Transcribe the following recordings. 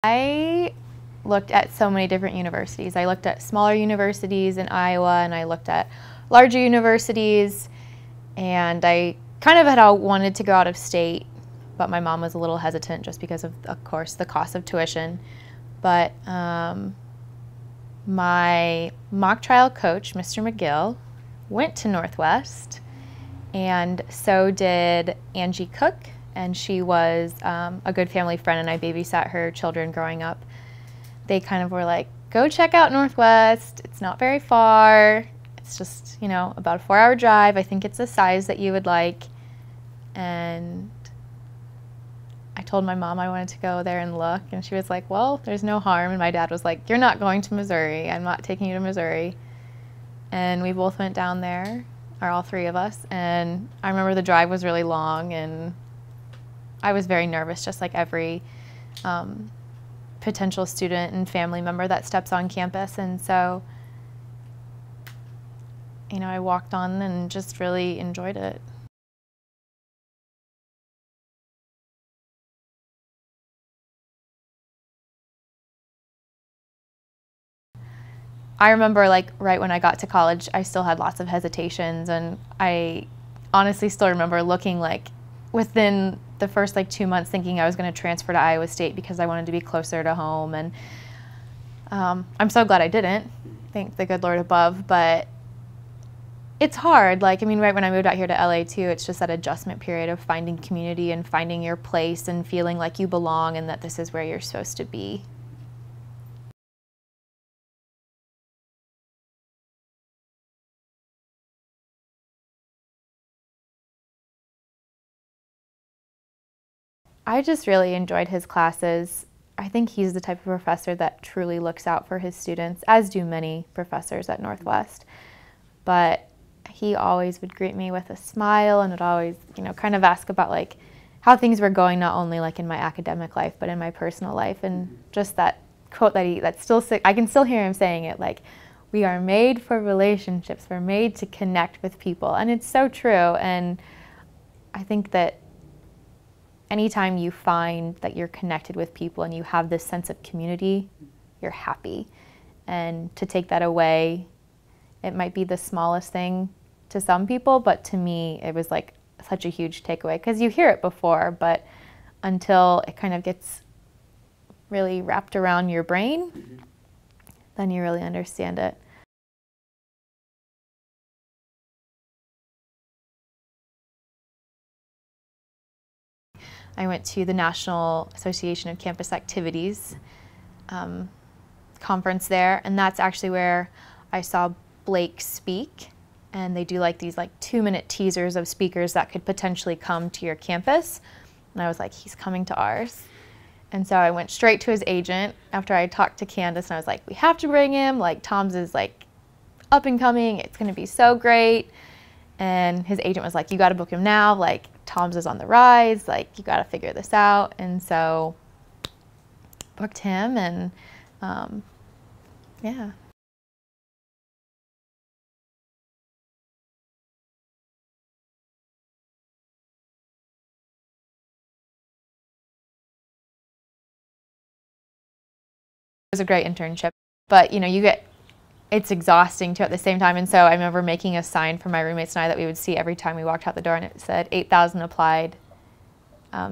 I looked at so many different universities. I looked at smaller universities in Iowa, and I looked at larger universities, and I kind of had wanted to go out of state, but my mom was a little hesitant just because of course, the cost of tuition. But my mock trial coach, Mr. McGill, went to Northwest, and so did Angie Cook, and she was a good family friend, and I babysat her children growing up. They kind of were like, go check out Northwest. It's not very far. It's just, you know, about a 4-hour drive. I think it's a size that you would like. And I told my mom I wanted to go there and look, and she was like, well, there's no harm. And my dad was like, you're not going to Missouri. I'm not taking you to Missouri. And we both went down there, or all three of us, and I remember the drive was really long, and I was very nervous, just like every potential student and family member that steps on campus. And so, you know, I walked on and just really enjoyed it. I remember, like, right when I got to college, I still had lots of hesitations, and I honestly still remember looking, like, within the first, like, 2 months thinking I was going to transfer to Iowa State because I wanted to be closer to home, and I'm so glad I didn't, thank the good Lord above, but it's hard. Like, I mean, right when I moved out here to LA too, it's just that adjustment period of finding community and finding your place and feeling like you belong and that this is where you're supposed to be. I just really enjoyed his classes. I think he's the type of professor that truly looks out for his students, as do many professors at Northwest. But he always would greet me with a smile and would always, you know, kind of ask about like how things were going, not only like in my academic life, but in my personal life. And just that quote that still, I can still hear him saying it, like, we are made for relationships, we're made to connect with people. And it's so true. And I think that anytime you find that you're connected with people and you have this sense of community, you're happy. And to take that away, it might be the smallest thing to some people, but to me, it was like such a huge takeaway, because you hear it before, but until it kind of gets really wrapped around your brain, then you really understand it. I went to the National Association of Campus Activities conference there, and that's actually where I saw Blake speak. And they do like these 2-minute teasers of speakers that could potentially come to your campus. And I was like, he's coming to ours. And so I went straight to his agent after I talked to Candace, and I was like, we have to bring him. Like, Tom's is like up and coming. It's going to be so great. And his agent was like, you got to book him now. Like, Tom's is on the rise. Like, you got to figure this out. And so booked him, and yeah. It was a great internship, but you know, it's exhausting too at the same time. And so I remember making a sign for my roommates and I that we would see every time we walked out the door, and it said 8,000 applied,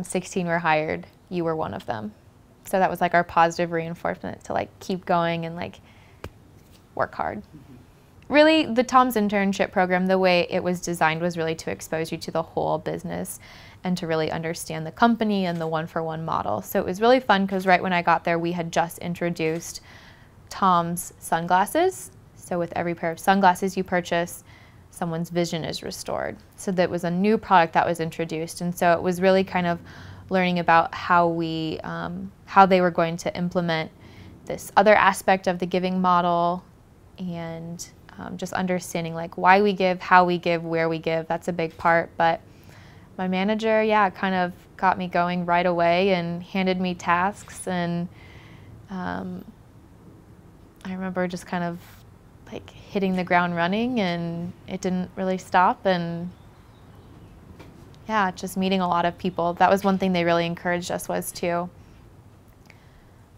16 were hired, you were one of them. So that was like our positive reinforcement to like keep going and like work hard. Really, the Tom's internship program, the way it was designed was really to expose you to the whole business and to really understand the company and the one-for-one model. So it was really fun because right when I got there, we had just introduced Tom's sunglasses. So with every pair of sunglasses you purchase, someone's vision is restored. So that was a new product that was introduced. And so it was really kind of learning about how they were going to implement this other aspect of the giving model, and just understanding like why we give, how we give, where we give. That's a big part. But my manager, yeah, kind of got me going right away and handed me tasks, and I remember just kind of like hitting the ground running, and it didn't really stop. And yeah, just meeting a lot of people. That was one thing they really encouraged us, was to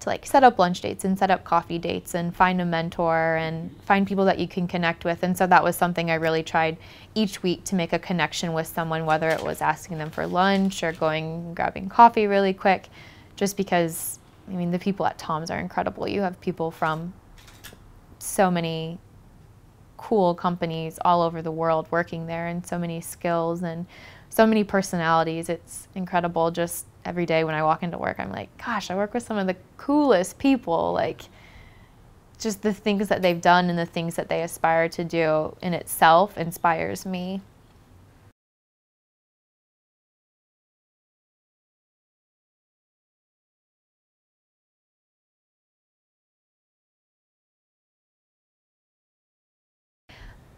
to like set up lunch dates and set up coffee dates and find a mentor and find people that you can connect with. And so that was something I really tried each week, to make a connection with someone, whether it was asking them for lunch or going and grabbing coffee really quick, just because, I mean, the people at Tom's are incredible. You have people from so many cool companies all over the world working there, and so many skills and so many personalities. It's incredible. Just every day when I walk into work, I'm like, gosh, I work with some of the coolest people. Like, just the things that they've done and the things that they aspire to do in itself inspires me.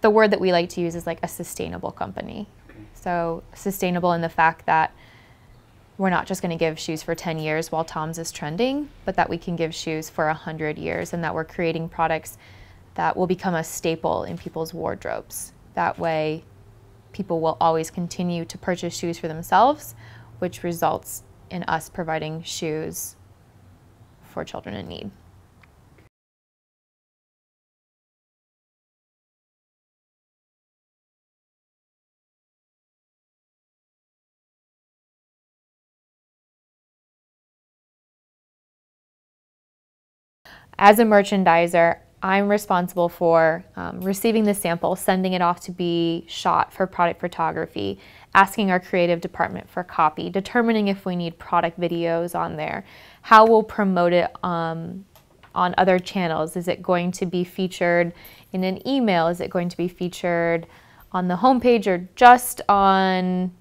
The word that we like to use is like a sustainable company. So sustainable in the fact that we're not just going to give shoes for 10 years while Tom's is trending, but that we can give shoes for 100 years, and that we're creating products that will become a staple in people's wardrobes. That way, people will always continue to purchase shoes for themselves, which results in us providing shoes for children in need. As a merchandiser, I'm responsible for receiving the sample, sending it off to be shot for product photography, asking our creative department for copy, determining if we need product videos on there, how we'll promote it on other channels. Is it going to be featured in an email? Is it going to be featured on the homepage, or just on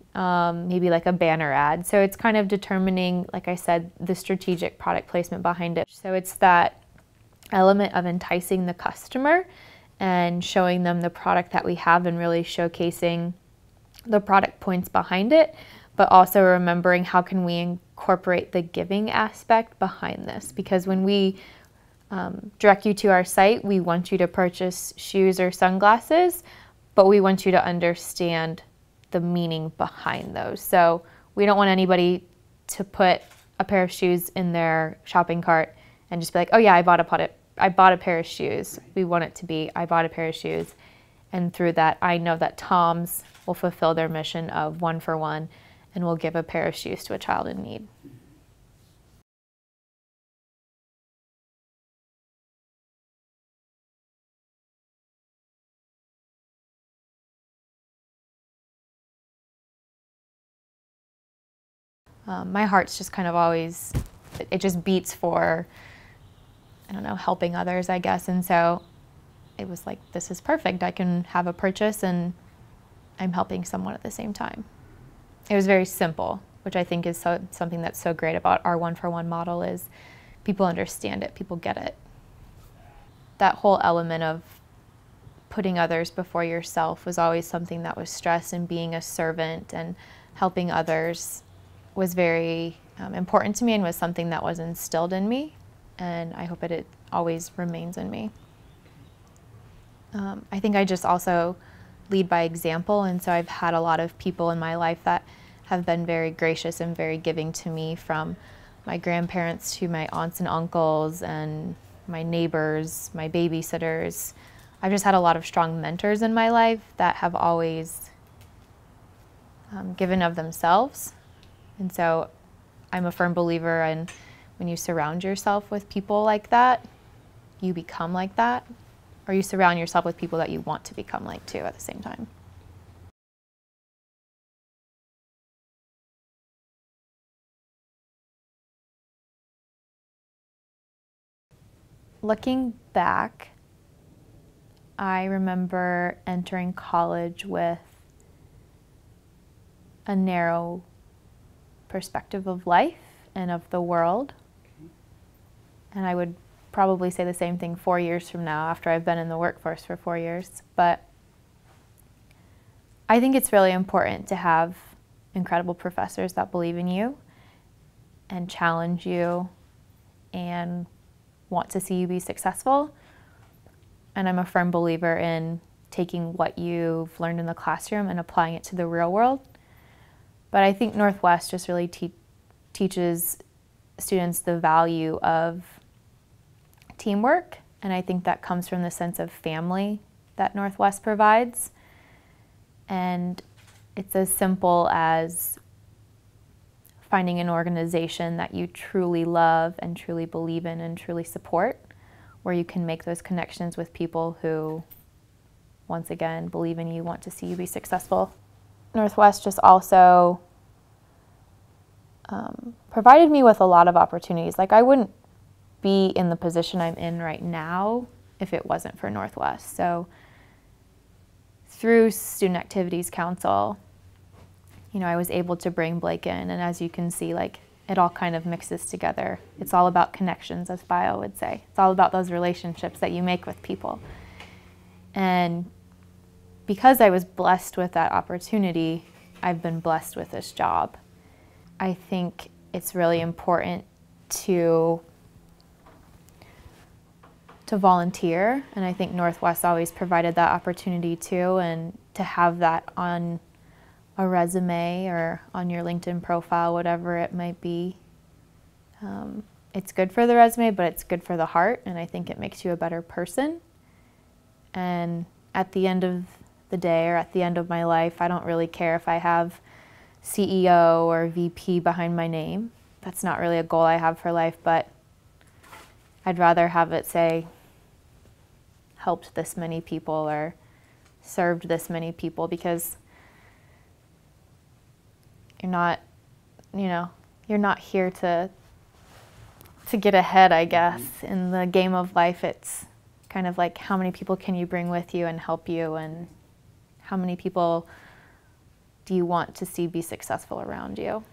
maybe like a banner ad? So it's kind of determining, like I said, the strategic product placement behind it. So it's that element of enticing the customer and showing them the product that we have and really showcasing the product points behind it, but also remembering how can we incorporate the giving aspect behind this. Because when we direct you to our site, we want you to purchase shoes or sunglasses, but we want you to understand the meaning behind those. So we don't want anybody to put a pair of shoes in their shopping cart and just be like, oh yeah, I bought a pair of shoes. We want it to be, I bought a pair of shoes. And through that, I know that Tom's will fulfill their mission of 1 for 1 and will give a pair of shoes to a child in need. My heart's just kind of always, it just beats for, I don't know, helping others, I guess. And so it was like, this is perfect. I can have a purchase and I'm helping someone at the same time. It was very simple, which I think is something that's so great about our 1 for 1 model, is people understand it, people get it. That whole element of putting others before yourself was always something that was stressed, and being a servant and helping others was very important to me, and was something that was instilled in me, and I hope it always remains in me. I think I just also lead by example, and so I've had a lot of people in my life that have been very gracious and very giving to me, from my grandparents to my aunts and uncles and my neighbors, my babysitters. I've just had a lot of strong mentors in my life that have always given of themselves. And so I'm a firm believer in, when you surround yourself with people like that, you become like that, or you surround yourself with people that you want to become like too at the same time. Looking back, I remember entering college with a narrow perspective of life and of the world. And I would probably say the same thing 4 years from now, after I've been in the workforce for 4 years. But I think it's really important to have incredible professors that believe in you and challenge you and want to see you be successful. And I'm a firm believer in taking what you've learned in the classroom and applying it to the real world. But I think Northwest just really teaches students the value of teamwork, and I think that comes from the sense of family that Northwest provides. And it's as simple as finding an organization that you truly love and truly believe in and truly support, where you can make those connections with people who, once again, believe in you, want to see you be successful. Northwest just also provided me with a lot of opportunities. Like, I wouldn't be in the position I'm in right now if it wasn't for Northwest. So through Student Activities Council, you know, I was able to bring Blake in, and as you can see, like, it all kind of mixes together. It's all about connections, as Bio would say. It's all about those relationships that you make with people. And because I was blessed with that opportunity, I've been blessed with this job. I think it's really important to volunteer, and I think Northwest always provided that opportunity too, and to have that on a resume or on your LinkedIn profile, whatever it might be. It's good for the resume, but it's good for the heart, and I think it makes you a better person. And at the end of the day, or at the end of my life, I don't really care if I have CEO or VP behind my name. That's not really a goal I have for life, but I'd rather have it say, helped this many people or served this many people, because you're not, you know, you're not here to get ahead, I guess. In the game of life, it's kind of like, how many people can you bring with you and help you, and how many people do you want to see be successful around you?